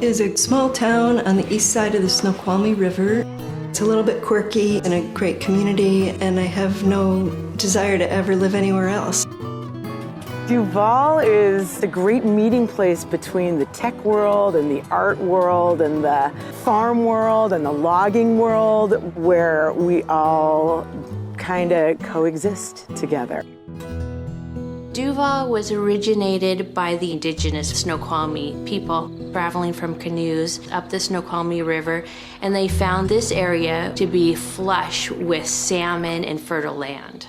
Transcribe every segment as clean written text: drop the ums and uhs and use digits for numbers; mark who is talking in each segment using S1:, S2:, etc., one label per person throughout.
S1: is a small town on the east side of the Snoqualmie River. It's a little bit quirky and a great community, and I have no desire to ever live anywhere else.
S2: Duvall is a great meeting place between the tech world and the art world and the farm world and the logging world, where we all kind of coexist together.
S3: Duvall was originated by the indigenous Snoqualmie people traveling from canoes up the Snoqualmie River, and they found this area to be flush with salmon and fertile land.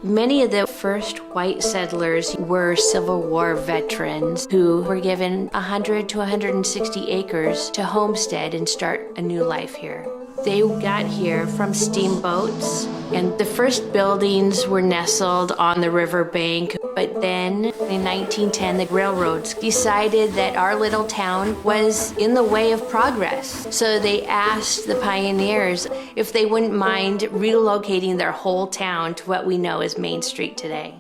S3: Many of the first white settlers were Civil War veterans who were given 100 to 160 acres to homestead and start a new life here. They got here from steamboats, and the first buildings were nestled on the riverbank. But then in 1910, the railroads decided that our little town was in the way of progress. So they asked the pioneers if they wouldn't mind relocating their whole town to what we know as Main Street today.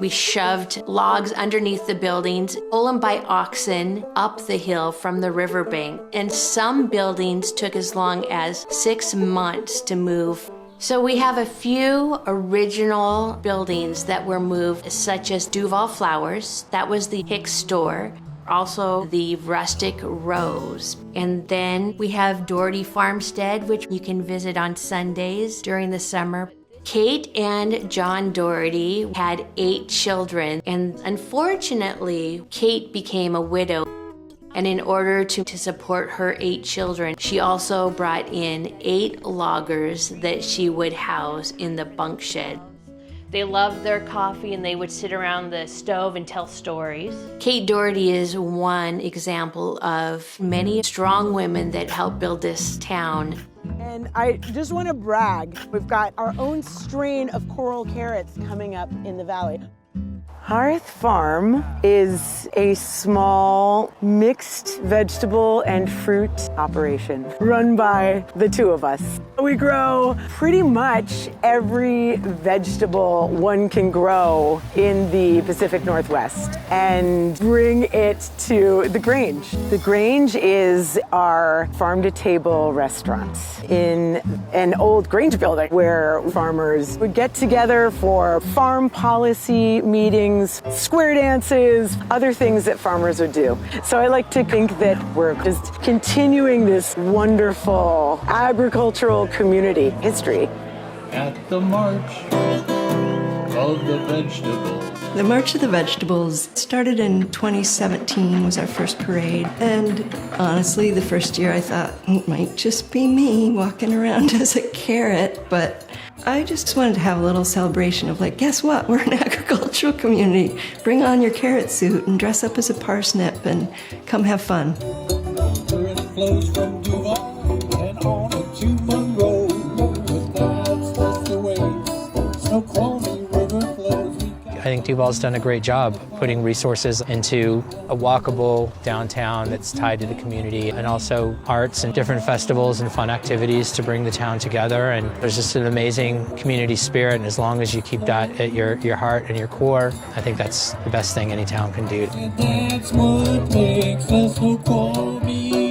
S3: We shoved logs underneath the buildings, pull them by oxen up the hill from the riverbank, and some buildings took as long as 6 months to move. So we have a few original buildings that were moved, such as Duvall Flowers, that was the Hicks store, also the Rustic Rose. And then we have Doherty Farmstead, which you can visit on Sundays during the summer. Kate and John Doherty had 8 children, and unfortunately, Kate became a widow. And in order to support her 8 children, she also brought in 8 loggers that she would house in the bunk shed. They loved their coffee, and they would sit around the stove and tell stories. Kate Doherty is one example of many strong women that helped build this town.
S2: And I just want to brag, we've got our own strain of coral carrots coming up in the valley. Hearth Farm is a small mixed vegetable and fruit operation run by the 2 of us. We grow pretty much every vegetable one can grow in the Pacific Northwest and bring it to the Grange. The Grange is our farm-to-table restaurant in an old Grange building where farmers would get together for farm policy meetings, square dances, other things that farmers would do. So I like to think that we're just continuing this wonderful agricultural community history.
S4: At the March of the Vegetables.
S1: The March of the Vegetables started in 2017, was our first parade. And honestly, the first year I thought it might just be me walking around as a carrot, but I just wanted to have a little celebration of like, guess what? We're an agricultural community. Bring on your carrot suit and dress up as a parsnip and come have fun.
S4: It flows from Duvall and on to Monroe. That's just the way Snoqualmie River flows.
S5: I think Duvall's done a great job putting resources into a walkable downtown that's tied to the community, and also arts and different festivals and fun activities to bring the town together. And there's just an amazing community spirit, and as long as you keep that at your heart and your core, I think that's the best thing any town can do.
S4: And that's what makes us Snoqualmie.